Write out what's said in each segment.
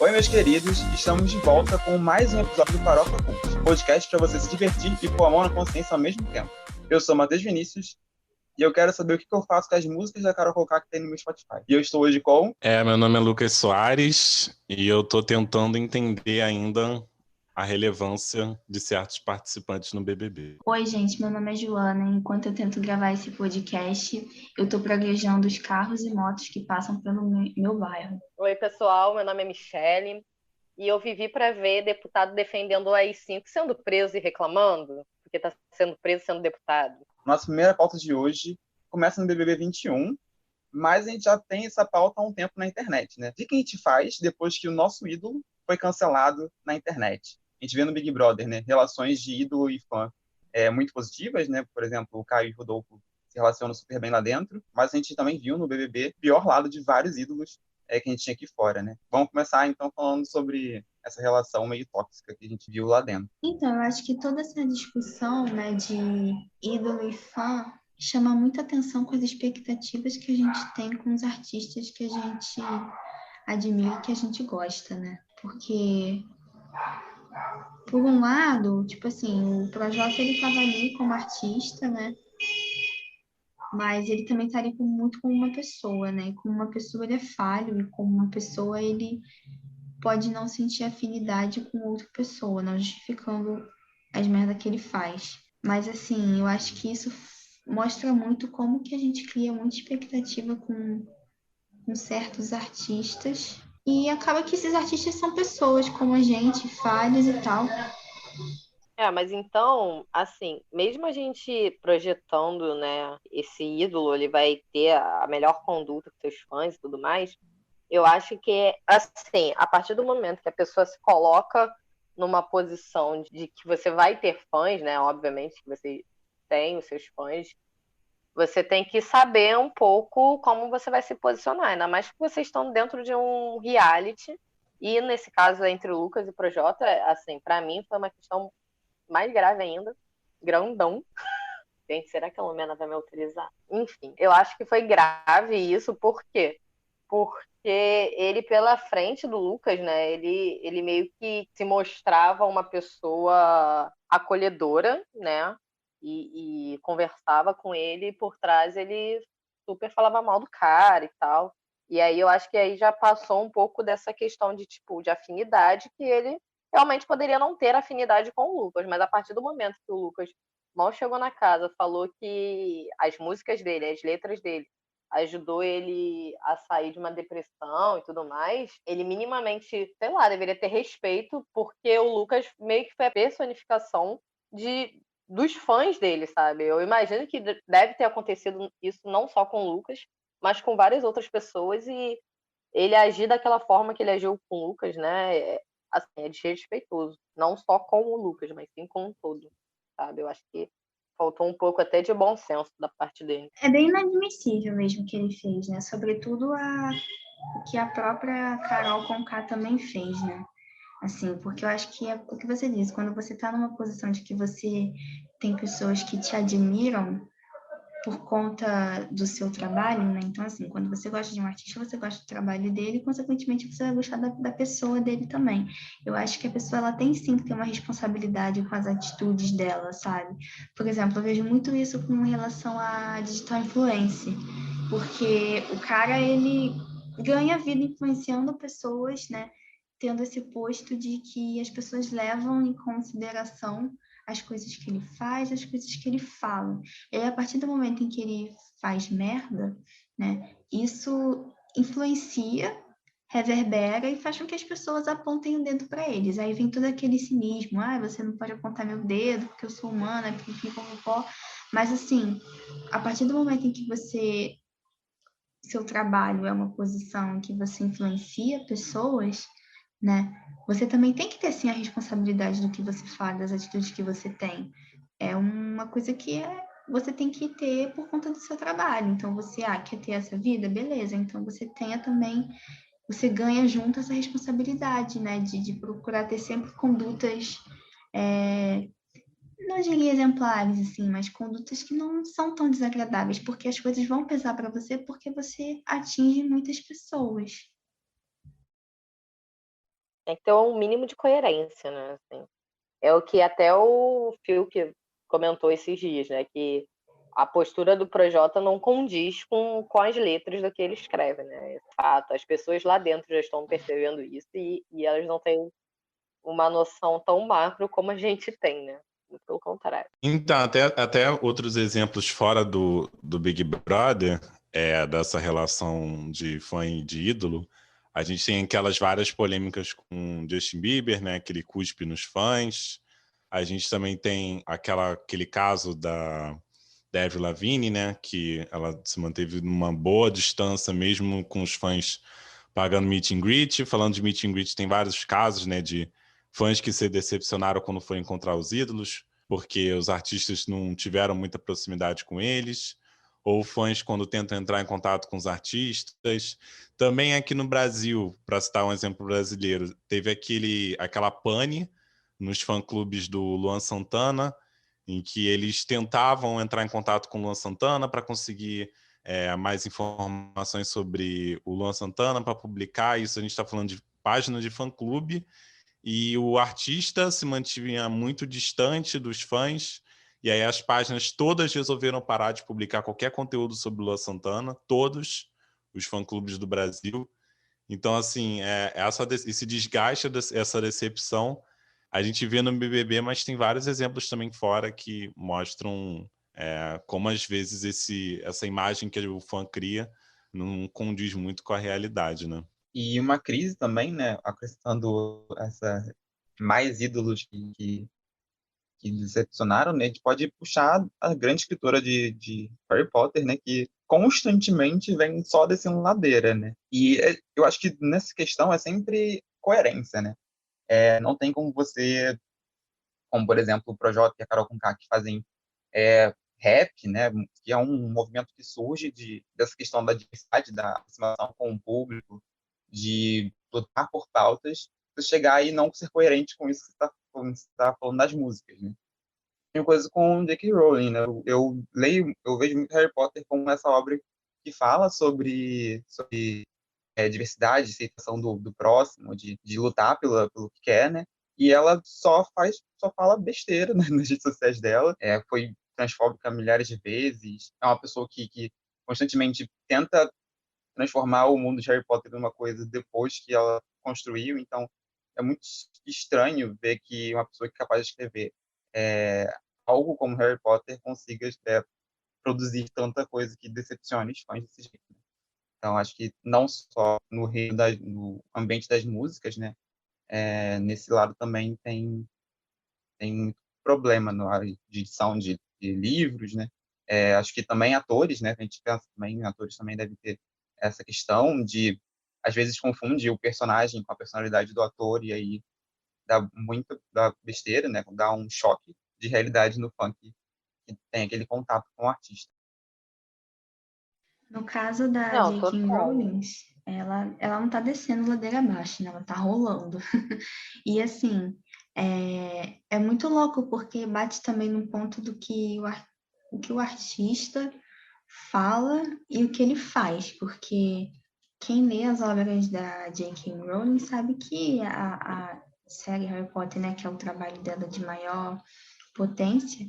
Oi, meus queridos, estamos de volta com mais um episódio do Farofa Cult, podcast para você se divertir e pôr a mão na consciência ao mesmo tempo. Eu sou Matheus Vinícius e eu quero saber o que eu faço com as músicas da Carol Conká que tem no meu Spotify. E eu estou hoje com... Meu nome é Lucas Soares e eu tô tentando entender ainda a relevância de certos participantes no BBB. Oi, gente, meu nome é Joana. Enquanto eu tento gravar esse podcast, eu tô praguejando os carros e motos que passam pelo meu bairro. Oi, pessoal, meu nome é Michele e eu vivi para ver deputado defendendo o AI-5 sendo preso e reclamando, porque está sendo preso sendo deputado. Nossa primeira pauta de hoje começa no BBB 21, mas a gente já tem essa pauta há um tempo na internet, né? O que a gente faz depois que o nosso ídolo foi cancelado na internet? A gente vê no Big Brother, né? Relações de ídolo e fã muito positivas, né? Por exemplo, o Caio e o Rodolfo se relacionam super bem lá dentro, mas a gente também viu no BBB o pior lado de vários ídolos que a gente tinha aqui fora, né? Vamos começar, então, falando sobre essa relação meio tóxica que a gente viu lá dentro. Então, eu acho que toda essa discussão, né, de ídolo e fã chama muita atenção com as expectativas que a gente tem com os artistas que a gente admira e que a gente gosta, né? Porque, por um lado, tipo assim, o Projota, ele tava ali como artista, né? Mas ele também está ali muito como uma pessoa, né? E como uma pessoa ele é falho, e como uma pessoa ele pode não sentir afinidade com outra pessoa, não justificando as merdas que ele faz. Mas assim, eu acho que isso mostra muito como que a gente cria muita expectativa com certos artistas. E acaba que esses artistas são pessoas como a gente, falhas e tal. Mas então, assim, mesmo a gente projetando, né, esse ídolo, ele vai ter a melhor conduta com seus fãs e tudo mais, eu acho que, assim, a partir do momento que a pessoa se coloca numa posição de que você vai ter fãs, né, obviamente que você tem os seus fãs, você tem que saber um pouco como você vai se posicionar, ainda mais que vocês estão dentro de um reality, e nesse caso entre o Lucas e o Projota, assim, para mim foi uma questão mais grave ainda, grandão. Gente, será que a Lumena vai me autorizar? Enfim, eu acho que foi grave isso, por quê? Porque ele, pela frente do Lucas, né, ele meio que se mostrava uma pessoa acolhedora, né, e conversava com ele, e por trás ele super falava mal do cara e tal. E aí eu acho que aí já passou um pouco dessa questão de, tipo, de afinidade, que ele realmente poderia não ter afinidade com o Lucas, mas a partir do momento que o Lucas mal chegou na casa, falou que as músicas dele, as letras dele, ajudou ele a sair de uma depressão e tudo mais, ele minimamente, sei lá, deveria ter respeito, porque o Lucas meio que foi a personificação dos fãs dele, sabe? Eu imagino que deve ter acontecido isso não só com o Lucas, mas com várias outras pessoas, e ele agir daquela forma que ele agiu com o Lucas, né? Assim, é desrespeitoso. Não só com o Lucas, mas sim com o todo, sabe? Eu acho que faltou um pouco até de bom senso da parte dele. É bem inadmissível mesmo que ele fez, né? Sobretudo o que a própria Carol Conká também fez, né? Assim, porque eu acho que é o que você disse, quando você está numa posição de que você tem pessoas que te admiram por conta do seu trabalho, né? Então, assim, quando você gosta de um artista, você gosta do trabalho dele e, consequentemente, você vai gostar da pessoa dele também. Eu acho que a pessoa, ela tem sim que ter uma responsabilidade com as atitudes dela, sabe? Por exemplo, eu vejo muito isso com relação à digital influencer, porque o cara, ele ganha vida influenciando pessoas, né? Tendo esse posto de que as pessoas levam em consideração as coisas que ele faz, as coisas que ele fala. E aí, a partir do momento em que ele faz merda, né, isso influencia, reverbera e faz com que as pessoas apontem o dedo para eles. Aí vem todo aquele cinismo, você não pode apontar meu dedo porque eu sou humana, porque pó. Mas assim, a partir do momento em que seu trabalho é uma posição em que você influencia pessoas, né? Você também tem que ter, sim, a responsabilidade do que você faz, das atitudes que você tem. É uma coisa que você tem que ter por conta do seu trabalho. Então, você quer ter essa vida? Beleza. Então, você tenha também, você ganha junto essa responsabilidade, né? De procurar ter sempre condutas, não diria exemplares, assim, mas condutas que não são tão desagradáveis, porque as coisas vão pesar para você porque você atinge muitas pessoas. Tem que ter um mínimo de coerência, né? Assim, é o que até o Phil que comentou esses dias, né? Que a postura do Projota não condiz com as letras do que ele escreve, né? É fato, as pessoas lá dentro já estão percebendo isso e elas não têm uma noção tão macro como a gente tem, né? Muito pelo contrário. Então, até outros exemplos fora do Big Brother, dessa relação de fã e de ídolo, a gente tem aquelas várias polêmicas com Justin Bieber, né, que ele cuspe nos fãs. A gente também tem aquele caso da Avril Lavigne, né, que ela se manteve numa boa distância, mesmo com os fãs pagando meet and greet. Falando de meet and greet, tem vários casos, né, de fãs que se decepcionaram quando foi encontrar os ídolos, porque os artistas não tiveram muita proximidade com eles, ou fãs quando tentam entrar em contato com os artistas. Também aqui no Brasil, para citar um exemplo brasileiro, teve aquela pane nos fã-clubes do Luan Santana, em que eles tentavam entrar em contato com o Luan Santana para conseguir mais informações sobre o Luan Santana para publicar. Isso a gente está falando de página de fã-clube, e o artista se mantinha muito distante dos fãs, e aí as páginas todas resolveram parar de publicar qualquer conteúdo sobre o Luan Santana, todos os fã-clubes do Brasil. Então, assim, esse desgaste, essa decepção, a gente vê no BBB, mas tem vários exemplos também fora que mostram como, às vezes, essa imagem que o fã cria não condiz muito com a realidade, né? E uma crise também, né, acrescentando mais ídolos que decepcionaram, né, a gente pode puxar a grande escritora de Harry Potter, né, que constantemente vem só descendo ladeira, né? E eu acho que nessa questão é sempre coerência, né? Não tem como você, como por exemplo o Projota e a Carol Conká, que fazem rap, né, que é um movimento que surge dessa questão da diversidade, da aproximação com o público, de lutar por pautas, você chegar e não ser coerente com isso que você está falando das músicas, né? Tem coisa com J.K. Rowling, né? Eu vejo muito Harry Potter como essa obra que fala sobre diversidade, aceitação do próximo, de lutar pelo que quer, né? E ela só fala besteira, né, nas redes sociais dela. Foi transfóbica milhares de vezes. É uma pessoa que constantemente tenta transformar o mundo de Harry Potter numa coisa depois que ela construiu. Então, é muito estranho ver que uma pessoa que é capaz de escrever algo como Harry Potter consiga produzir tanta coisa que decepcione os fãs desse jeito. Então, acho que não só no ambiente das músicas, né? Nesse lado também tem muito problema na área de edição de livros, né? Acho que também atores, né? A gente pensa também, atores também devem ter essa questão de, às vezes, confunde o personagem com a personalidade do ator e aí dá besteira, né? Dá um choque de realidade no fã que tem aquele contato com o artista. No caso da Não, J.K. total. Rowling, ela não tá descendo ladeira abaixo, né? Ela tá rolando. E assim, é muito louco, porque bate também no ponto do que o que o artista fala e o que ele faz, porque quem lê as obras da J.K. Rowling sabe que a série Harry Potter, né, que é o trabalho dela de maior potência,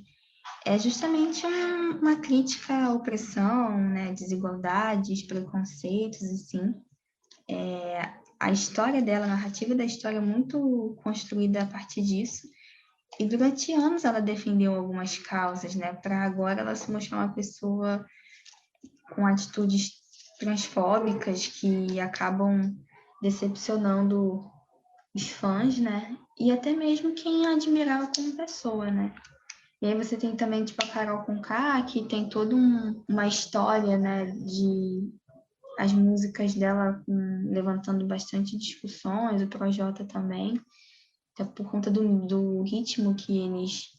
é justamente uma crítica à opressão, né, desigualdades, preconceitos, assim. A história dela, a narrativa da história é muito construída a partir disso. E durante anos ela defendeu algumas causas, né, para agora ela se mostrar uma pessoa com atitudes transfóbicas que acabam decepcionando os fãs, né, e até mesmo quem a admirava como pessoa, né. E aí você tem também, tipo, a Carol Conká, que tem toda uma história, né, de as músicas dela levantando bastante discussões, o Projota também, até por conta do ritmo que eles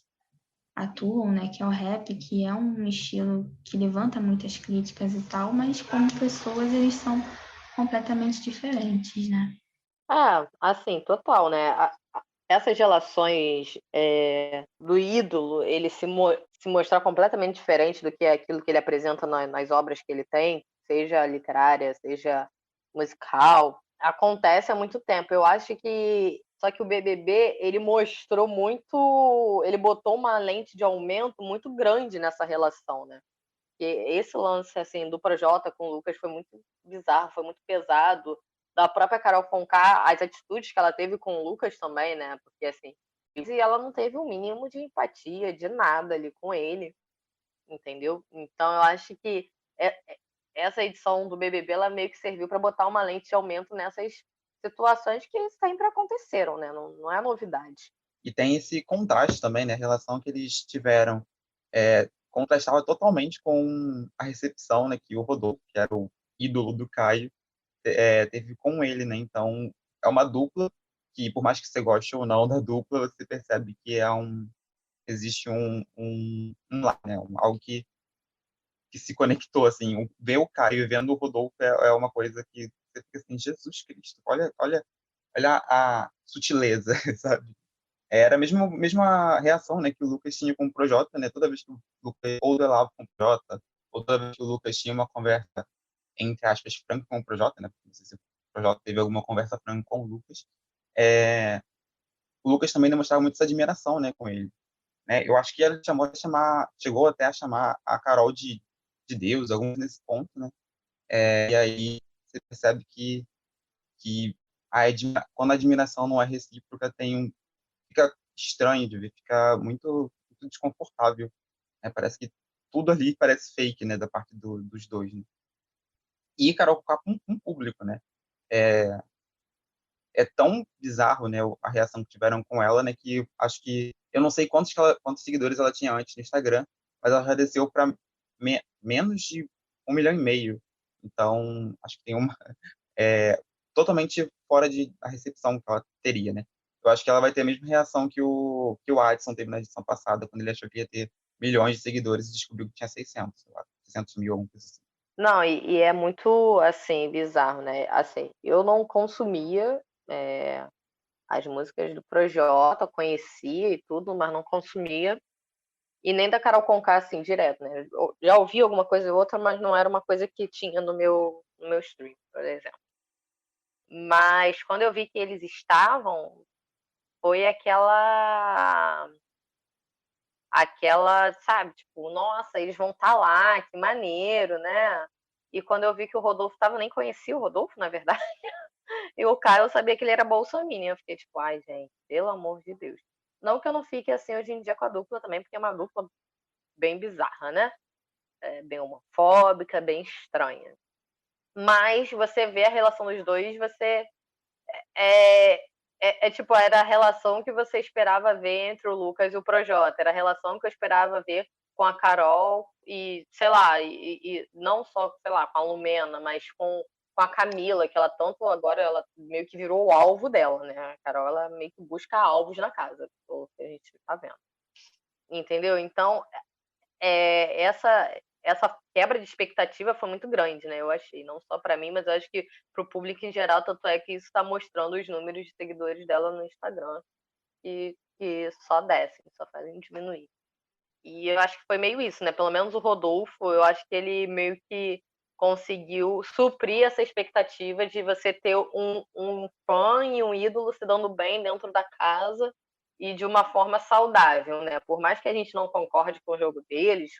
atuam, né, que é o rap, que é um estilo que levanta muitas críticas e tal, mas como pessoas eles são completamente diferentes, né? Assim, total, né? Essas relações do ídolo, ele se mostrar completamente diferente do que é aquilo que ele apresenta nas obras que ele tem, seja literária, seja musical. acontece há muito tempo. Eu acho que só que o BBB, ele mostrou muito, ele botou uma lente de aumento muito grande nessa relação, né? E esse lance assim do Projota com o Lucas foi muito bizarro, foi muito pesado. Da própria Carol Conká, as atitudes que ela teve com o Lucas também, né? Porque assim, e ela não teve o mínimo de empatia, de nada ali com ele, entendeu? Então eu acho que essa edição do BBB ela meio que serviu para botar uma lente de aumento nessas situações que sempre aconteceram, né? Não é novidade. E tem esse contraste também, né? A relação que eles tiveram contrastava totalmente com a recepção, né, que o Rodolfo, que era o ídolo do Caio, teve com ele, né? Então, é uma dupla que, por mais que você goste ou não da dupla, você percebe que existe lá, né? Algo que se conectou, assim. Ver o Caio vendo o Rodolfo é uma coisa que você fica assim, Jesus Cristo, olha a sutileza, sabe? Era a mesma reação, né, que o Lucas tinha com o Projota, né? Toda vez que o Lucas ou duelava com o Projota, ou toda vez que o Lucas tinha uma conversa, entre aspas, franca com o Projota, né? Não sei se o Projota teve alguma conversa franca com o Lucas. O Lucas também demonstrava muita essa admiração, né, com ele. Né? Eu acho que ele chegou até a chamar a Carol de Deus, algum nesse ponto, né? E aí você percebe que quando a admiração não é recíproca, fica estranho de ver, fica muito desconfortável, né? Parece que tudo ali parece fake, né, da parte dos dois, né? E Carol Conká com público, né? É, é tão bizarro, né, a reação que tiveram com ela, né, que acho que eu não sei quantos seguidores ela tinha antes no Instagram, mas ela já desceu para menos de 1,5 milhão. Então, acho que tem uma totalmente fora da recepção que ela teria, né? Eu acho que ela vai ter a mesma reação que o Adson teve na edição passada, quando ele achou que ia ter milhões de seguidores e descobriu que tinha 600, sei lá, 600 mil, alguma coisa assim. Não, e é muito, assim, bizarro, né? Assim, eu não consumia as músicas do Projota, conhecia e tudo, mas não consumia. E nem da Carol Conká, assim, direto, né? Eu já ouvi alguma coisa ou outra, mas não era uma coisa que tinha no meu stream, por exemplo. Mas quando eu vi que eles estavam, foi aquela, sabe, tipo, nossa, eles vão estar lá, que maneiro, né? E quando eu vi que o Rodolfo estava, nem conhecia o Rodolfo, na verdade. E o cara, eu sabia que ele era bolsominion. Eu fiquei tipo, ai, gente, pelo amor de Deus. Não que eu não fique assim hoje em dia com a dupla também, porque é uma dupla bem bizarra, né? Bem homofóbica, bem estranha. Mas você vê a relação dos dois, você é, tipo, era a relação que você esperava ver entre o Lucas e o Projota, era a relação que eu esperava ver com a Carol e, sei lá, e não só, sei lá, com a Lumena, mas com a Camila, que ela tanto agora, ela meio que virou o alvo dela, né? A Carol, ela meio que busca alvos na casa, pelo que a gente tá vendo. Entendeu? Então, essa quebra de expectativa foi muito grande, né? Eu achei, não só para mim, mas eu acho que para o público em geral, tanto é que isso está mostrando os números de seguidores dela no Instagram que só descem, só fazem diminuir. E eu acho que foi meio isso, né? Pelo menos o Rodolfo, eu acho que ele meio que conseguiu suprir essa expectativa de você ter um fã e um ídolo se dando bem dentro da casa e de uma forma saudável, né? Por mais que a gente não concorde com o jogo deles,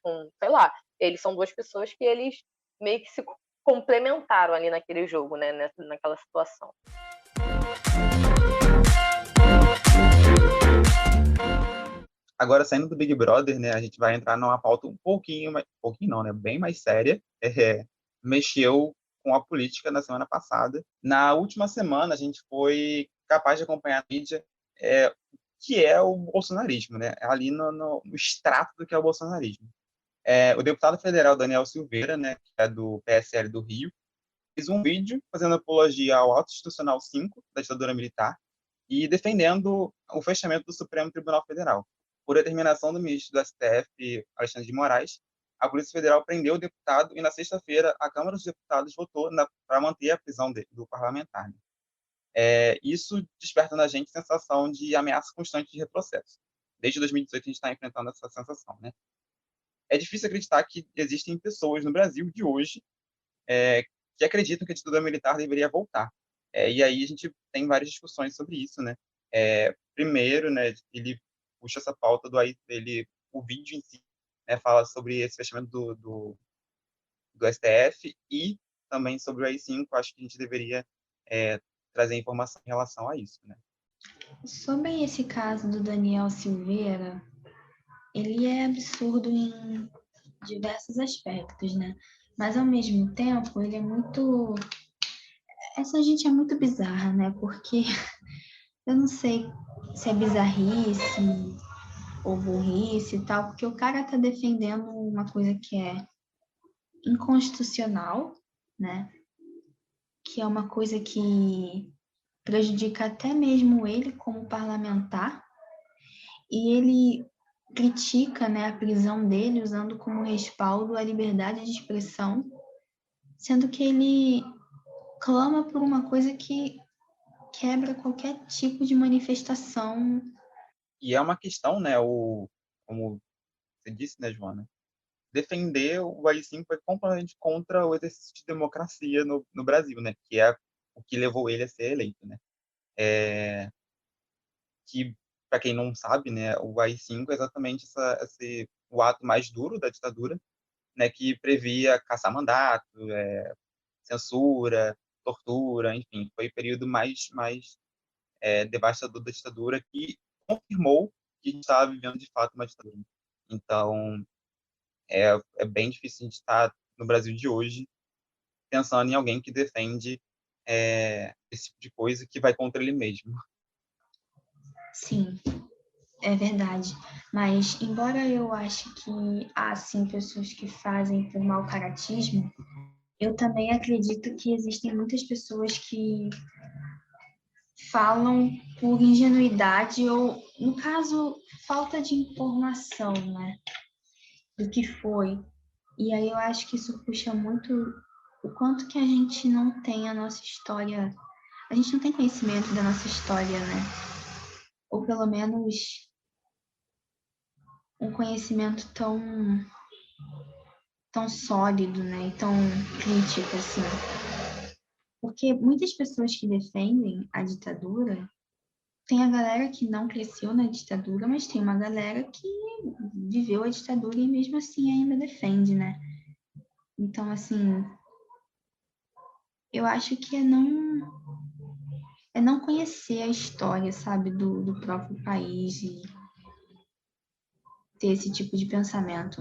sei lá, eles são duas pessoas que eles meio que se complementaram ali naquele jogo, né? Naquela situação. Agora, saindo do Big Brother, né, a gente vai entrar numa pauta um pouquinho não, né, bem mais séria. Mexeu com a política na semana passada. Na última semana, a gente foi capaz de acompanhar a mídia, que é o bolsonarismo, né, ali no extrato do que é o bolsonarismo. O deputado federal Daniel Silveira, né, que é do PSL do Rio, fez um vídeo fazendo apologia ao Ato Institucional 5 da ditadura militar e defendendo o fechamento do Supremo Tribunal Federal. Por determinação do ministro do STF, Alexandre de Moraes, a Polícia Federal prendeu o deputado e, na sexta-feira, a Câmara dos Deputados votou para manter a prisão do parlamentar. Isso desperta na gente sensação de ameaça constante de retrocesso. Desde 2018, a gente está enfrentando essa sensação, né? É difícil acreditar que existem pessoas no Brasil de hoje que acreditam que a ditadura militar deveria voltar. E aí a gente tem várias discussões sobre isso, né? Primeiro, né, ele puxa essa pauta o vídeo em si, né, fala sobre esse fechamento do STF e também sobre o AI-5. Acho que a gente deveria trazer informação em relação a isso, né? Sobre esse caso do Daniel Silveira, ele é absurdo em diversos aspectos, né? Mas, ao mesmo tempo, ele é muito... Essa gente é muito bizarra, né? Porque eu não sei se é bizarrice ou burrice e tal, porque o cara tá defendendo uma coisa que é inconstitucional, né? Que é uma coisa que prejudica até mesmo ele como parlamentar, e ele critica, né, a prisão dele usando como respaldo a liberdade de expressão, sendo que ele clama por uma coisa que quebra qualquer tipo de manifestação. E é uma questão, né, como você disse, né, Joana, defender o AI-5 é completamente contra o exercício de democracia no Brasil, né, que é o que levou ele a ser eleito, né. Que, para quem não sabe, né, o AI-5 é exatamente o ato mais duro da ditadura, né, que previa caçar mandato, censura, tortura, enfim, foi o período mais devastador da ditadura, que confirmou que a gente estava vivendo de fato uma ditadura. Então, é bem difícil a gente estar no Brasil de hoje pensando em alguém que defende esse tipo de coisa que vai contra ele mesmo. Sim, é verdade. Mas, embora eu ache que há, sim, pessoas que fazem por mau caratismo, eu também acredito que existem muitas pessoas que falam por ingenuidade ou, no caso, falta de informação, né, do que foi. E aí eu acho que isso puxa muito o quanto que a gente não tem a nossa história, a gente não tem conhecimento da nossa história, né? Ou pelo menos um conhecimento tão sólido, né, e tão crítico assim. Porque muitas pessoas que defendem a ditadura, tem a galera que não cresceu na ditadura, mas tem uma galera que viveu a ditadura e mesmo assim ainda defende, né? Então, assim, eu acho que é não conhecer a história, sabe, do próprio país e ter esse tipo de pensamento.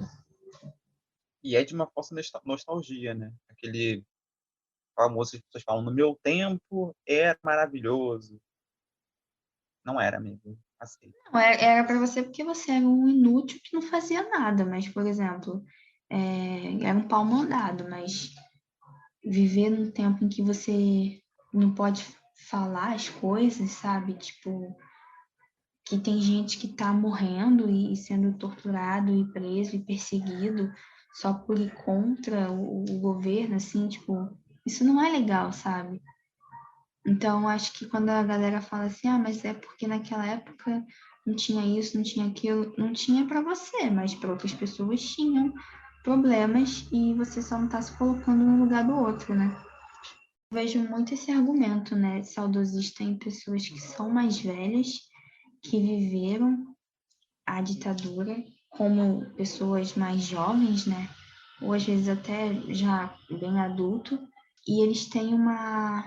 E é de uma falsa nostalgia, né? Aquele famoso que as pessoas falam, no meu tempo era maravilhoso. Não era, amigo. Aceito. Não, era para você porque você era um inútil que não fazia nada, mas, por exemplo, era um pau mandado, mas viver num tempo em que você não pode falar as coisas, sabe? Tipo, que tem gente que tá morrendo e sendo torturado e preso e perseguido só por ir contra o governo, assim, tipo, isso não é legal, sabe? Então, acho que quando a galera fala assim, ah, mas é porque naquela época não tinha isso, não tinha aquilo, não tinha para você, mas para outras pessoas tinham problemas e você só não tá se colocando no lugar do outro, né? Vejo muito esse argumento, né, saudosista em pessoas que são mais velhas, que viveram a ditadura, como pessoas mais jovens, né, ou às vezes até já bem adulto, e eles têm uma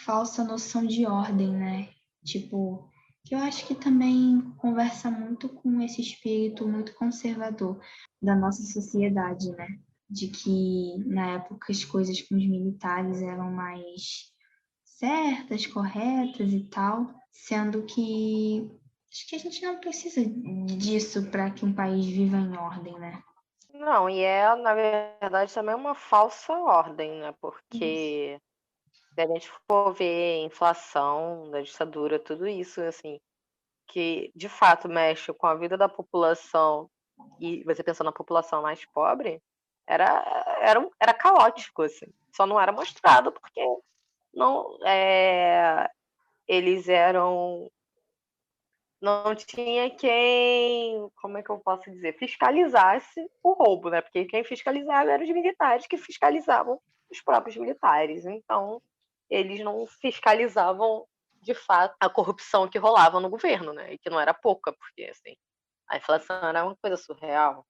falsa noção de ordem, né? Tipo, que eu acho que também conversa muito com esse espírito muito conservador da nossa sociedade, né? De que na época as coisas com os militares eram mais certas, corretas e tal, sendo que acho que a gente não precisa disso para que um país viva em ordem, né? Não, e na verdade, também uma falsa ordem, né? Porque se a gente for ver inflação da ditadura, tudo isso, assim, que de fato mexe com a vida da população, e você pensando na população mais pobre, era caótico, assim. Só não era mostrado porque não, eles eram. Não tinha quem, como é que eu posso dizer, fiscalizasse o roubo, né? Porque quem fiscalizava eram os militares que fiscalizavam os próprios militares. Então, eles não fiscalizavam de fato a corrupção que rolava no governo, né? E que não era pouca, porque assim, a inflação era uma coisa surreal.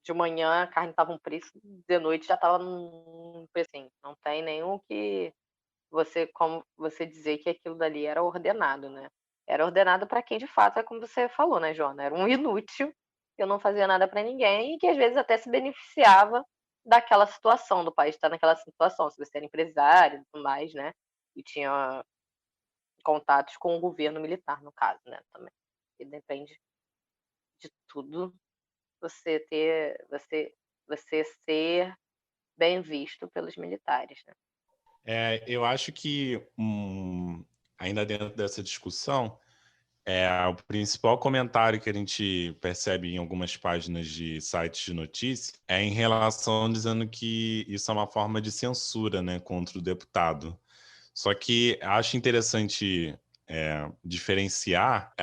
De manhã a carne estava um preço, de noite já estava num preço assim. Não tem nenhum que como você dizer que aquilo dali era ordenado, né? Era ordenado para quem de fato é como você falou, né, Joana? Era um inútil que não fazia nada para ninguém e que às vezes até se beneficiava daquela situação, do país estar naquela situação, se você era empresário e tudo mais, né? E tinha contatos com o governo militar, no caso, né? Também. E depende de tudo você ser bem visto pelos militares, né? Eu acho que, ainda dentro dessa discussão, o principal comentário que a gente percebe em algumas páginas de sites de notícia é em relação dizendo que isso é uma forma de censura, né, contra o deputado. Só que acho interessante diferenciar.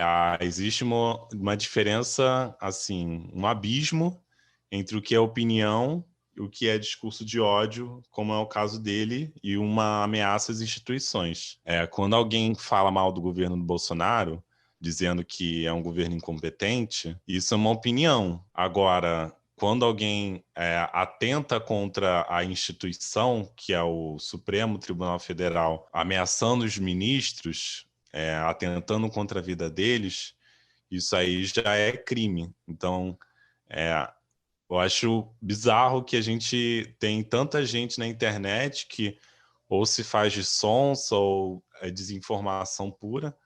Existe uma diferença, assim, um abismo entre o que é opinião e o que é discurso de ódio, como é o caso dele, e uma ameaça às instituições. Quando alguém fala mal do governo do Bolsonaro, dizendo que é um governo incompetente, isso é uma opinião. Agora, quando alguém atenta contra a instituição, que é o Supremo Tribunal Federal, ameaçando os ministros, atentando contra a vida deles, isso aí já é crime. Então, eu acho bizarro que a gente tem tanta gente na internet que ou se faz de sonsa ou é desinformação pura,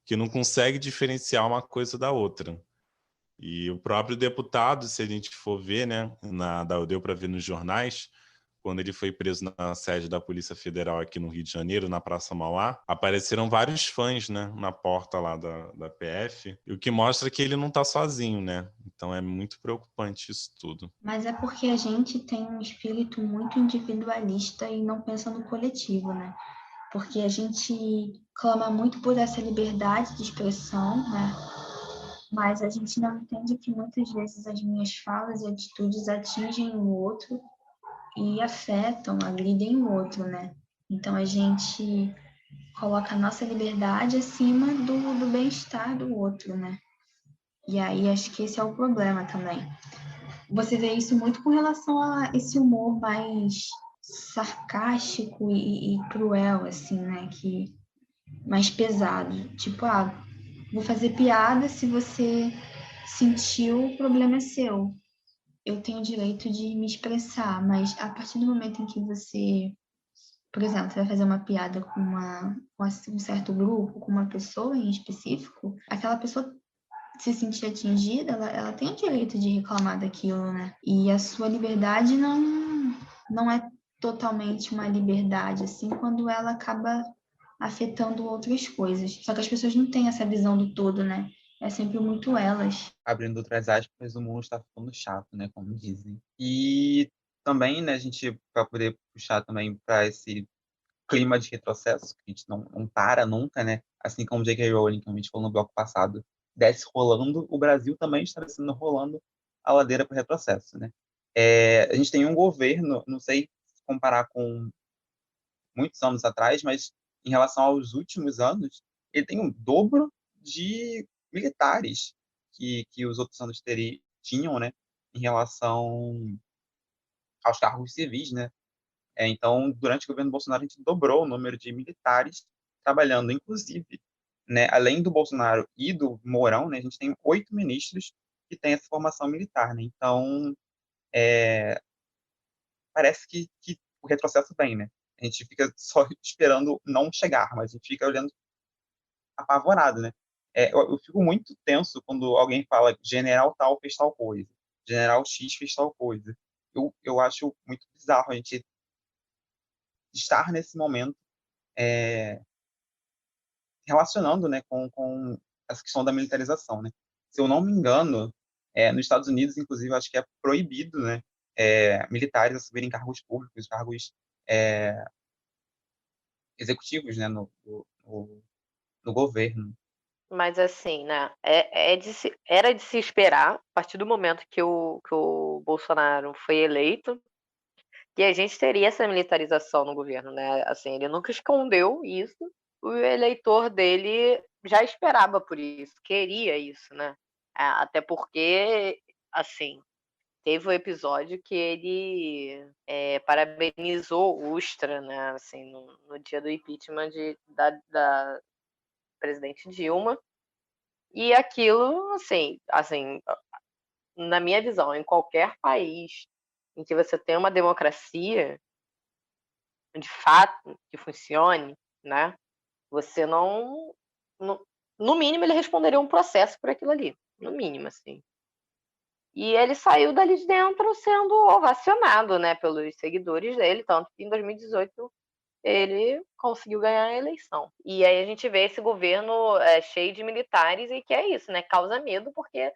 que não consegue diferenciar uma coisa da outra. E o próprio deputado, se a gente for ver, né, deu para ver nos jornais, quando ele foi preso na sede da Polícia Federal aqui no Rio de Janeiro, na Praça Mauá, apareceram vários fãs, né, na porta lá da PF, o que mostra que ele não está sozinho, né? Então é muito preocupante isso tudo. Mas é porque a gente tem um espírito muito individualista e não pensa no coletivo, né? Porque a gente clama muito por essa liberdade de expressão, né? Mas a gente não entende que muitas vezes as minhas falas e atitudes atingem o outro e afetam, agridem o outro, né? Então a gente coloca a nossa liberdade acima do bem-estar do outro, né? E aí acho que esse é o problema também. Você vê isso muito com relação a esse humor mais sarcástico e cruel, assim, né? Que mais pesado. Tipo, vou fazer piada, se você sentiu, o problema é seu. Eu tenho o direito de me expressar, mas a partir do momento em que você, por exemplo, você vai fazer uma piada com um certo grupo, com uma pessoa em específico, aquela pessoa se sentir atingida, ela tem o direito de reclamar daquilo, né? E a sua liberdade não é totalmente uma liberdade, assim, quando ela acaba afetando outras coisas. Só que as pessoas não têm essa visão do todo, né? É sempre muito elas. Abrindo outras aspas, o mundo está ficando chato, né, como dizem. E também, né, a gente, para poder puxar também para esse clima de retrocesso, que a gente não para nunca, né? Assim como J.K. Rowling, que a gente falou no bloco passado, desce rolando, o Brasil também está descendo rolando a ladeira para o retrocesso, né? A gente tem um governo, não sei se comparar com muitos anos atrás, mas em relação aos últimos anos, ele tem um dobro de militares que os outros anos tinham, né? Em relação aos cargos civis, né? Então, durante o governo Bolsonaro, a gente dobrou o número de militares trabalhando, inclusive, né, além do Bolsonaro e do Mourão, né, a gente tem 8 ministros que têm essa formação militar. Né? Então, parece que o retrocesso vem. Né? A gente fica só esperando não chegar, mas a gente fica olhando apavorado. Né? Eu fico muito tenso quando alguém fala general tal fez tal coisa, general X fez tal coisa. Eu acho muito bizarro a gente estar nesse momento relacionando, né, com essa questão da militarização, né? Se eu não me engano, nos Estados Unidos, inclusive, acho que é proibido, né, militares assumirem cargos públicos, cargos executivos, né, no governo. Mas assim, né? Era de se esperar, a partir do momento que o Bolsonaro foi eleito, que a gente teria essa militarização no governo, né? Assim, ele nunca escondeu isso. O eleitor dele já esperava por isso, queria isso, né? Até porque, assim, teve um episódio que ele parabenizou o Ustra, né? Assim, no dia do impeachment da presidente Dilma. E aquilo, assim, na minha visão, em qualquer país em que você tem uma democracia de fato que funcione, né? Você no mínimo ele responderia um processo por aquilo ali, no mínimo, assim. E ele saiu dali de dentro sendo ovacionado, né, pelos seguidores dele, tanto que em 2018 ele conseguiu ganhar a eleição. E aí a gente vê esse governo cheio de militares e que é isso, né, causa medo, porque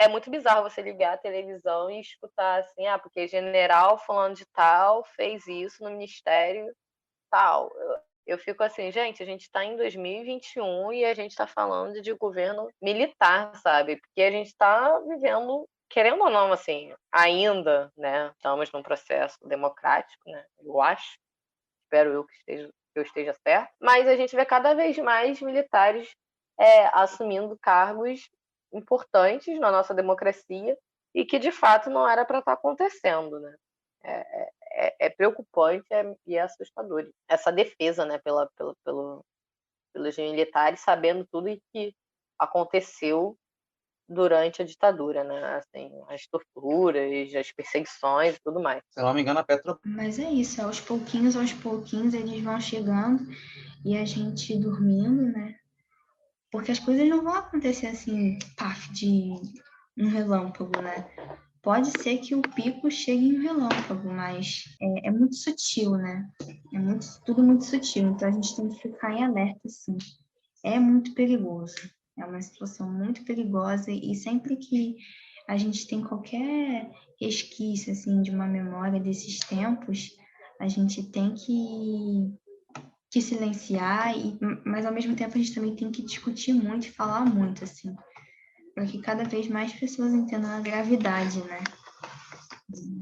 é muito bizarro você ligar a televisão e escutar assim, porque general fulano de tal fez isso no ministério tal. Eu fico assim, gente, a gente está em 2021 e a gente está falando de governo militar, sabe? Porque a gente está vivendo, querendo ou não, assim, ainda, né? Estamos num processo democrático, né? Eu acho, espero que eu esteja certo. Mas a gente vê cada vez mais militares assumindo cargos importantes na nossa democracia e que de fato não era para estar acontecendo, né? É preocupante e é assustador essa defesa, né, pelos militares, sabendo tudo o que aconteceu durante a ditadura, né? Assim, as torturas, as perseguições e tudo mais. Se eu não me engano, a Petro... Mas é isso, aos pouquinhos eles vão chegando e a gente dormindo, né? Porque as coisas não vão acontecer assim, paf, de um relâmpago, né? Pode ser que o pico chegue em um relâmpago, mas é muito sutil, né? Tudo muito sutil, então a gente tem que ficar em alerta, sim. É muito perigoso, é uma situação muito perigosa e sempre que a gente tem qualquer resquício, assim, de uma memória desses tempos, a gente tem que silenciar, mas ao mesmo tempo a gente também tem que discutir muito e falar muito, assim, para que cada vez mais pessoas entendam a gravidade, né,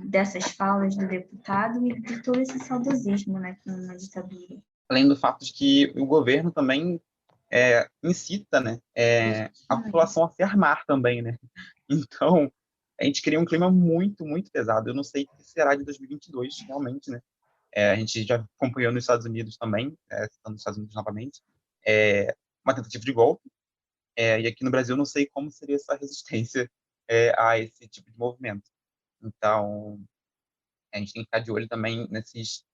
dessas falas do deputado e de todo esse saudosismo, né, com uma ditadura. Além do fato de que o governo também incita, né, a população a se armar também, né? Então, a gente cria um clima muito, muito pesado. Eu não sei o que será de 2022, realmente, né? A gente já acompanhou nos Estados Unidos também, citando os Estados Unidos novamente, uma tentativa de golpe. E aqui no Brasil, eu não sei como seria essa resistência a esse tipo de movimento. Então, a gente tem que ficar de olho também nesses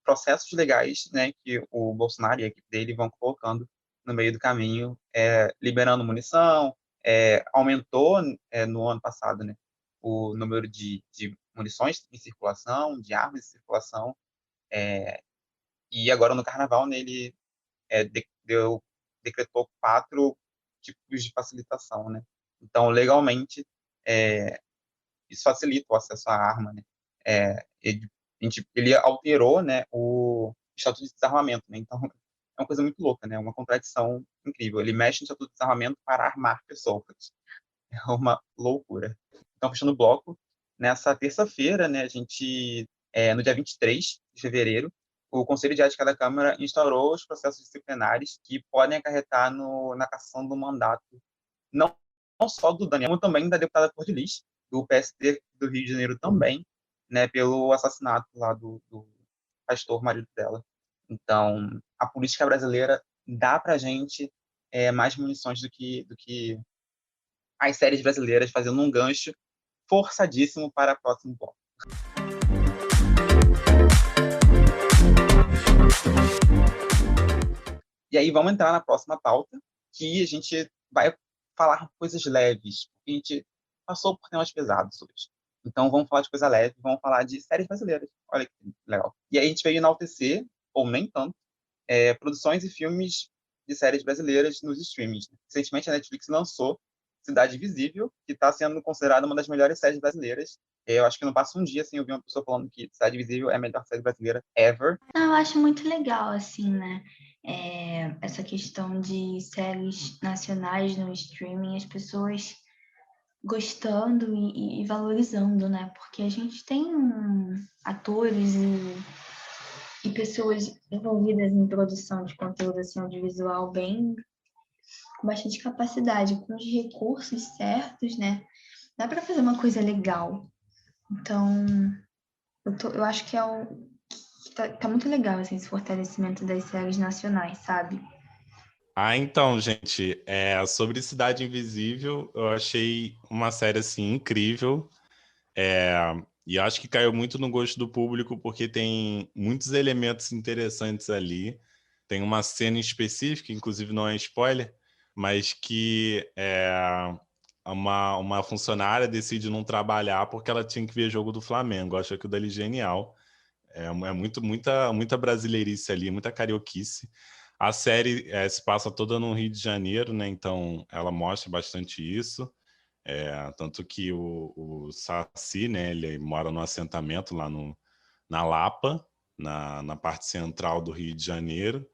processos legais, né, que o Bolsonaro e a equipe dele vão colocando no meio do caminho, liberando munição, aumentou no ano passado, né, o número de munições em circulação, de armas em circulação, e agora no Carnaval, né, ele decretou 4 tipos de facilitação, né? Então, legalmente, isso facilita o acesso à arma, né? Ele alterou, né, o Estatuto de Desarmamento, né? Então, é uma coisa muito louca, né? Uma contradição incrível. Ele mexe no Estatuto de Desarmamento para armar pessoas. É uma loucura. Então, fechando o bloco, nessa terça-feira, né, a gente, no dia 23 de fevereiro, o Conselho de Ética da Câmara instaurou os processos disciplinares que podem acarretar na cassação do mandato, não só do Daniel, como também da deputada Flor de Lis, do PSD do Rio de Janeiro também, né, pelo assassinato lá do pastor marido dela. Então, a política brasileira dá para a gente mais munições do que as séries brasileiras, fazendo um gancho forçadíssimo para o próximo bloco. E aí vamos entrar na próxima pauta, que a gente vai falar coisas leves, porque a gente passou por temas pesados hoje. Então vamos falar de coisa leve, vamos falar de séries brasileiras. Olha que legal. E aí a gente veio enaltecer, ou nem tanto, produções e filmes de séries brasileiras nos streamings. Recentemente a Netflix lançou Cidade Invisível, que está sendo considerada uma das melhores séries brasileiras. Eu acho que não passa um dia sem ouvir uma pessoa falando que Cidade Invisível é a melhor série brasileira ever. Eu acho muito legal, assim, né? Essa questão de séries nacionais no streaming, as pessoas gostando e valorizando, né? Porque a gente tem atores e pessoas envolvidas em produção de conteúdo assim, audiovisual bem com bastante capacidade, com os recursos certos, né? Dá para fazer uma coisa legal. Então, eu acho que tá muito legal assim, esse fortalecimento das séries nacionais, sabe? Então, gente, sobre Cidade Invisível, eu achei uma série assim incrível. E acho que caiu muito no gosto do público porque tem muitos elementos interessantes ali. Tem uma cena específica, inclusive não é spoiler, mas que uma funcionária decide não trabalhar porque ela tinha que ver jogo do Flamengo. Eu acho aquilo dali genial. Muita brasileirice ali, muita carioquice. A série se passa toda no Rio de Janeiro, né? Então ela mostra bastante isso. Tanto que o Saci, né, ele mora no assentamento lá na Lapa, na parte central do Rio de Janeiro.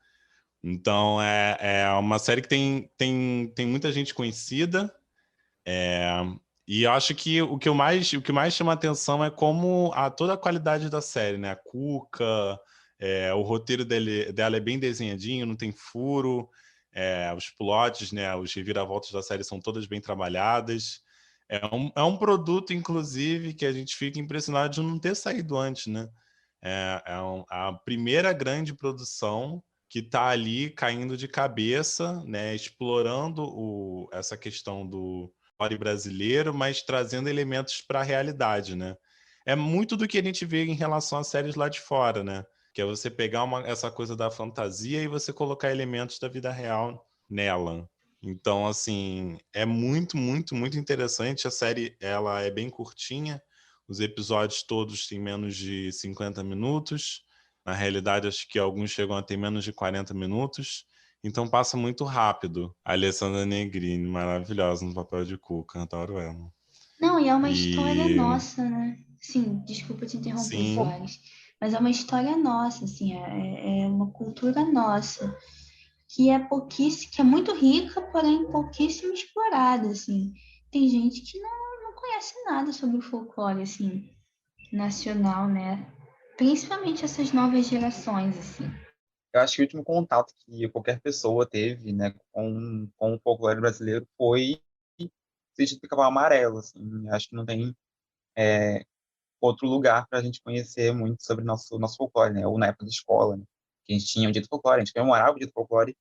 Então, é uma série que tem muita gente conhecida. E eu acho que o que mais chama atenção é como toda a qualidade da série, né? A Cuca, o roteiro dela é bem desenhadinho, não tem furo. Os plots, né? Os reviravoltas da série são todas bem trabalhadas. É um produto, inclusive, que a gente fica impressionado de não ter saído antes, né? A primeira grande produção que está ali caindo de cabeça, né? Explorando essa questão do folclore brasileiro, mas trazendo elementos para a realidade, né? É muito do que a gente vê em relação às séries lá de fora, né? Que é você pegar essa coisa da fantasia e você colocar elementos da vida real nela. Então, assim, é muito, muito, muito interessante. A série, ela é bem curtinha. Os episódios todos têm menos de 50 minutos. Na realidade, acho que alguns chegam a ter menos de 40 minutos. Então passa muito rápido. A Alessandra Negrini, maravilhosa no papel de Cuca, adoro ela. Não, e é uma história E nossa, né? Sim, desculpa te interromper, sim, Soares, mas é uma história nossa, assim, é uma cultura nossa, que é pouquíssimo, que é muito rica, porém pouquíssimo explorada, assim. Tem gente que não conhece nada sobre o folclore, assim, nacional, né? Principalmente essas novas gerações, assim. Eu acho que o último contato que qualquer pessoa teve, né, com o folclore brasileiro foi Sítio do Pica-Pau Amarelo, assim. Acho que não tem outro lugar para a gente conhecer muito sobre nosso folclore, né? Ou na época da escola, né? Que a gente tinha o dia do folclore, a gente comemorava o dia do folclore,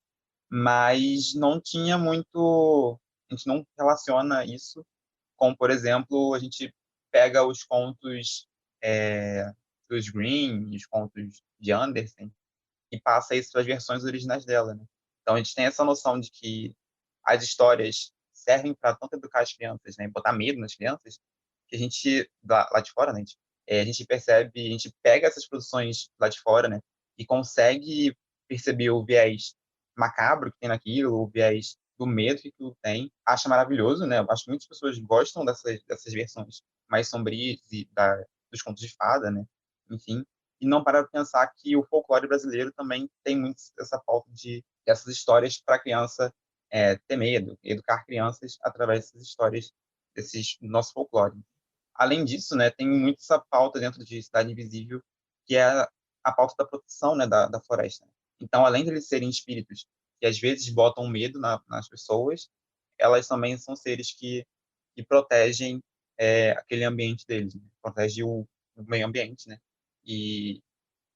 mas não tinha muito... A gente não relaciona isso com, por exemplo, a gente pega os contos é, dos Grimm, os contos de Andersen, e passa isso para as versões originais dela, né? Então a gente tem essa noção de que as histórias servem para tanto educar as crianças, né, e botar medo nas crianças, que a gente lá de fora, né, a gente percebe, a gente pega essas produções lá de fora, né, e consegue perceber o viés macabro que tem naquilo, o viés do medo que aquilo tem, acha maravilhoso, né? Eu acho que muitas pessoas gostam dessas versões mais sombrias dos contos de fada, né? Enfim, e não parar para pensar que o folclore brasileiro também tem muito essa falta de essas histórias para a criança ter medo, educar crianças através dessas histórias, desses nosso folclore. Além disso, né, tem muito essa pauta dentro de Cidade Invisível, que é a pauta da proteção, né, da floresta. Então, além de eles serem espíritos que às vezes botam medo nas pessoas, elas também são seres que protegem aquele ambiente deles, né? Protege o meio ambiente, né? E,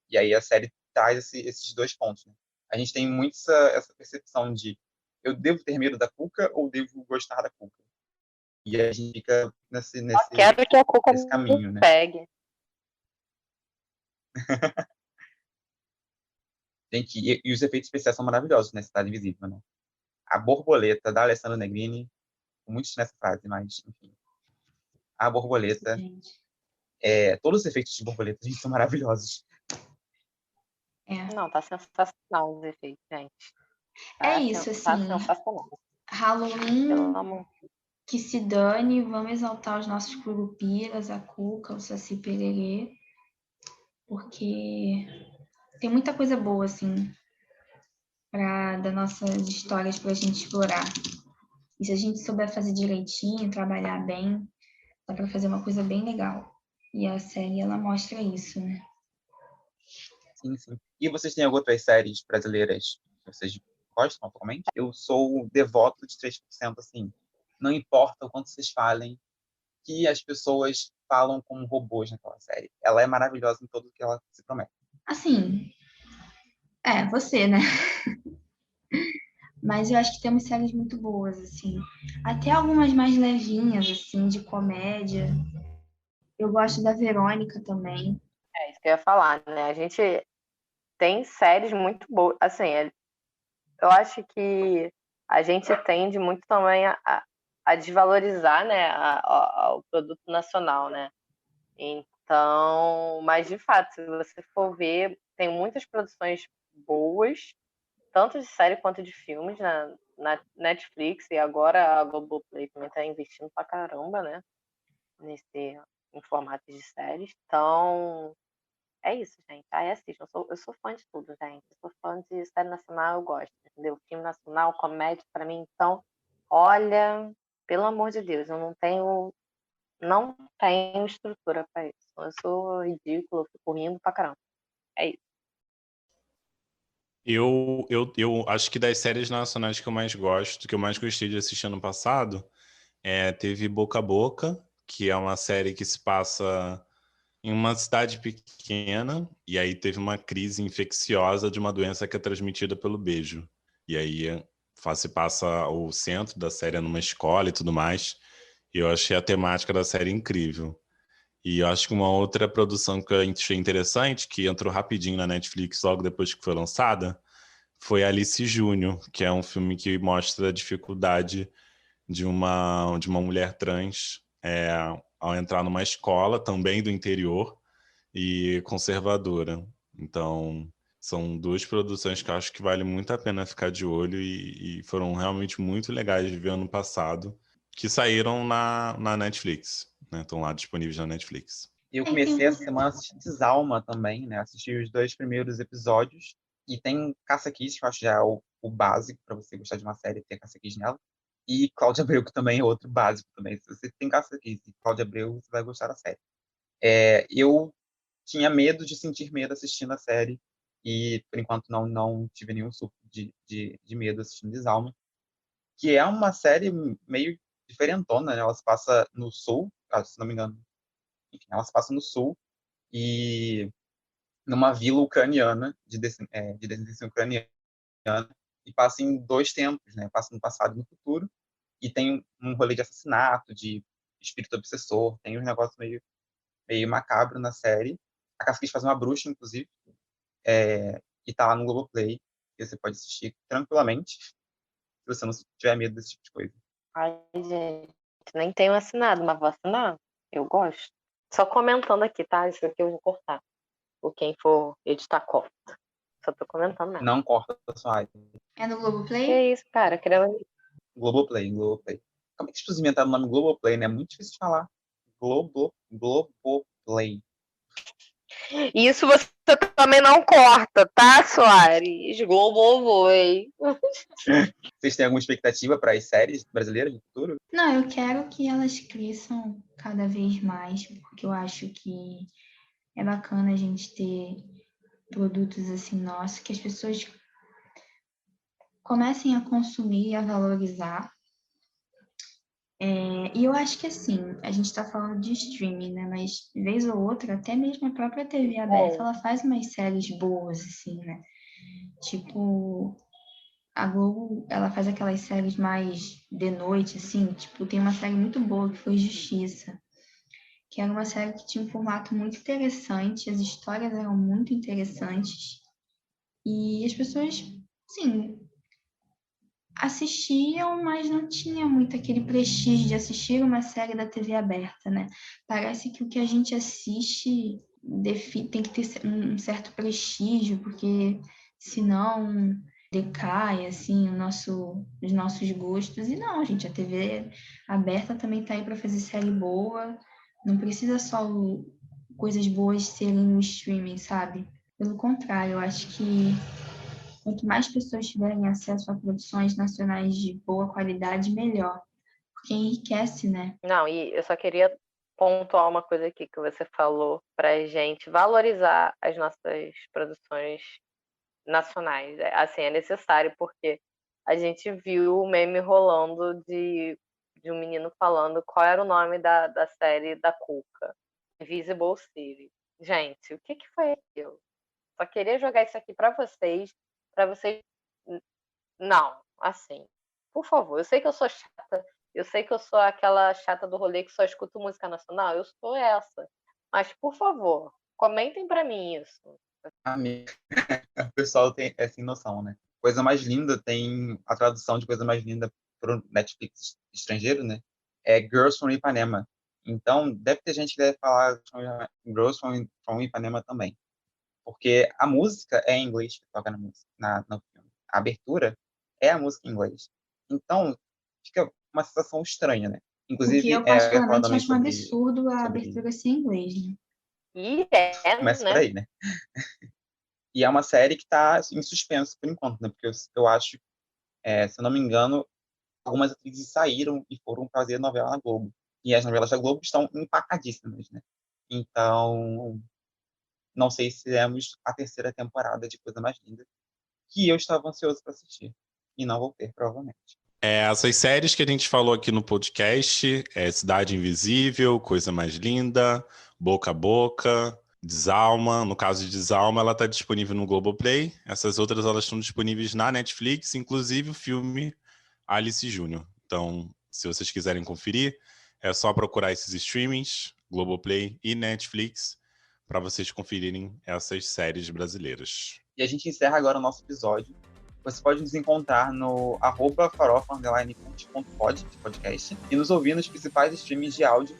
e aí a série traz esses dois pontos, né? A gente tem muito essa percepção de eu devo ter medo da Cuca ou devo gostar da Cuca? E a gente fica Só quero que a Cuca nesse me caminho, né? pegue. Gente, e os efeitos especiais são maravilhosos nessa Cidade Invisível, né? A borboleta da Alessandra Negrini, muitos nessa frase, mas enfim. A borboleta, Gente. todos os efeitos de borboleta, gente, são maravilhosos. Não, tá sensacional os efeitos, gente. É Tá, isso, tá assim, sensacional. Halloween, Pelo amor. que se dane, vamos exaltar os nossos curupiras, a Cuca, o Saci Pererê, porque tem muita coisa boa, assim, das nossas histórias pra gente explorar. E se a gente souber fazer direitinho, trabalhar bem, dá para fazer uma coisa bem legal. E a série, ela mostra isso, né? Sim, sim. E vocês têm outras séries brasileiras que vocês gostam atualmente? Eu sou devoto de 3%, assim. Não importa o quanto vocês falem, que as pessoas falam como robôs naquela série. Ela é maravilhosa em tudo que ela se promete. Assim, você, né? Mas eu acho que temos séries muito boas, assim. Até algumas mais levinhas, assim, de comédia. Eu gosto da Verônica também. É isso que eu ia falar, né? A gente tem séries muito boas. Assim, eu acho que a gente tende muito também a desvalorizar, né, o produto nacional, né? Então, mas de fato, se você for ver, tem muitas produções boas, tanto de série quanto de filmes na Netflix, e agora a Globoplay também está investindo pra caramba, né? Em formato de séries. Então, é isso, gente. Aí assistam. Eu sou fã de tudo, gente. Eu sou fã de série nacional, eu gosto, entendeu? Filme nacional, comédia, pra mim, então, olha, pelo amor de Deus, eu não tenho estrutura pra isso. Eu sou ridícula, eu fico rindo pra caramba. É isso. Eu acho que das séries nacionais que eu mais gosto, que eu mais gostei de assistir ano passado, teve Boca a Boca, que é uma série que se passa em uma cidade pequena, e aí teve uma crise infecciosa de uma doença que é transmitida pelo beijo. E aí se passa o centro da série numa escola e tudo mais. E eu achei a temática da série incrível. E eu acho que uma outra produção que eu achei interessante, que entrou rapidinho na Netflix logo depois que foi lançada, foi Alice Júnior, que é um filme que mostra a dificuldade de uma mulher trans ao entrar numa escola também do interior e conservadora. Então, são duas produções que eu acho que vale muito a pena ficar de olho e foram realmente muito legais de ver ano passado, que saíram na Netflix, né? Estão lá disponíveis na Netflix. Eu comecei essa semana a assistir Desalma também, né? Assisti os 2 primeiros episódios. E tem Caça-Kiss, que eu acho que já é o básico para você gostar de uma série, ter Caça-Kiss nela. E Cláudia Abreu, que também é outro básico também. Se você tem Caça-Kiss e Cláudia Abreu, você vai gostar da série. Eu tinha medo de sentir medo assistindo a série. E, por enquanto, não tive nenhum surto de medo assistindo Desalma. Que é uma série meio diferentona, né? Ela se passa no Sul, se não me engano. Enfim, ela se passa no Sul e numa vila ucraniana, de descendência ucraniana, e passa em 2 tempos, né? Passa no passado e no futuro, e tem um rolê de assassinato, de espírito obsessor, tem um negócio meio macabro na série. A Casca faz uma bruxa, inclusive, e tá lá no Globoplay, e você pode assistir tranquilamente, se você não tiver medo desse tipo de coisa. Ai, gente, nem tenho assinado, mas vou assinar. Eu gosto. Só comentando aqui, tá? Isso aqui eu vou cortar. Ou quem for editar, corta. Só tô comentando mesmo. Não corta a sua raiva. É no Que Globoplay? isso, cara? Globoplay. Como é que vocês inventaram o nome Globoplay, né? É muito difícil de falar. Globoplay. Isso você também não corta, tá, Soares? Globo, hein? Vocês têm alguma expectativa para as séries brasileiras no futuro? Não, eu quero que elas cresçam cada vez mais, porque eu acho que é bacana a gente ter produtos assim nossos, que as pessoas comecem a consumir e a valorizar. E eu acho que assim, a gente está falando de streaming, né? Mas vez ou outra, até mesmo a própria TV aberta, ela faz umas séries boas, assim, né? Tipo, a Globo, ela faz aquelas séries mais de noite, assim, tipo, tem uma série muito boa que foi Justiça, que era uma série que tinha um formato muito interessante, as histórias eram muito interessantes, e as pessoas, sim, assistiam, mas não tinha muito aquele prestígio de assistir uma série da TV aberta, né? Parece que o que a gente assiste tem que ter um certo prestígio, porque senão decai assim os nossos gostos. E não, gente, a TV aberta também tá aí para fazer série boa. Não precisa só coisas boas serem no streaming, sabe? Pelo contrário, eu acho que quanto mais pessoas tiverem acesso a produções nacionais de boa qualidade, melhor. Porque enriquece, né? Não, e eu só queria pontuar uma coisa aqui que você falou pra gente valorizar as nossas produções nacionais. Assim, é necessário, porque a gente viu o meme rolando de um menino falando qual era o nome da série da Cuca. Invisible City. Gente, o que foi aquilo? Só queria jogar isso aqui pra vocês, para vocês. Não, assim, por favor, eu sei que eu sou chata, eu sei que eu sou aquela chata do rolê que só escuta música nacional, eu sou essa. Mas, por favor, comentem pra mim isso. Amigo, o pessoal é sem noção, né? Coisa Mais Linda tem a tradução de Coisa Mais Linda para o Netflix estrangeiro, né? É Girls from Ipanema. Então, deve ter gente que deve falar Girls from Ipanema também. Porque a música é em inglês que toca no filme. A abertura é a música em inglês. Então, fica uma sensação estranha, né? O que Inclusive, eu eu ia falar particularmente também acho um sobre, absurdo a sobre... abertura ser em inglês, né? E Começa por né? aí, né? E é uma série que está em suspenso por enquanto, né? Porque eu acho, se eu não me engano, algumas atrizes saíram e foram fazer novela na Globo. E as novelas da Globo estão empacadíssimas, né? Então, não sei se teremos a terceira temporada de Coisa Mais Linda, que eu estava ansioso para assistir. E não vou ter, provavelmente. Essas séries que a gente falou aqui no podcast, Cidade Invisível, Coisa Mais Linda, Boca a Boca, Desalma. No caso de Desalma, ela está disponível no Globoplay. Essas outras elas estão disponíveis na Netflix, inclusive o filme Alice Júnior. Então, se vocês quiserem conferir, é só procurar esses streamings, Globoplay e Netflix, para vocês conferirem essas séries brasileiras. E a gente encerra agora o nosso episódio. Você pode nos encontrar no @farofa_pod de podcast e nos ouvir nos principais streamings de áudio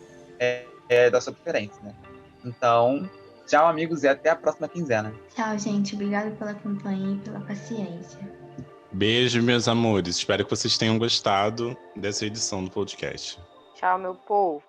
da sua preferência, né? Então, tchau, amigos, e até a próxima quinzena. Tchau, gente. Obrigada pela companhia e pela paciência. Beijo, meus amores. Espero que vocês tenham gostado dessa edição do podcast. Tchau, meu povo.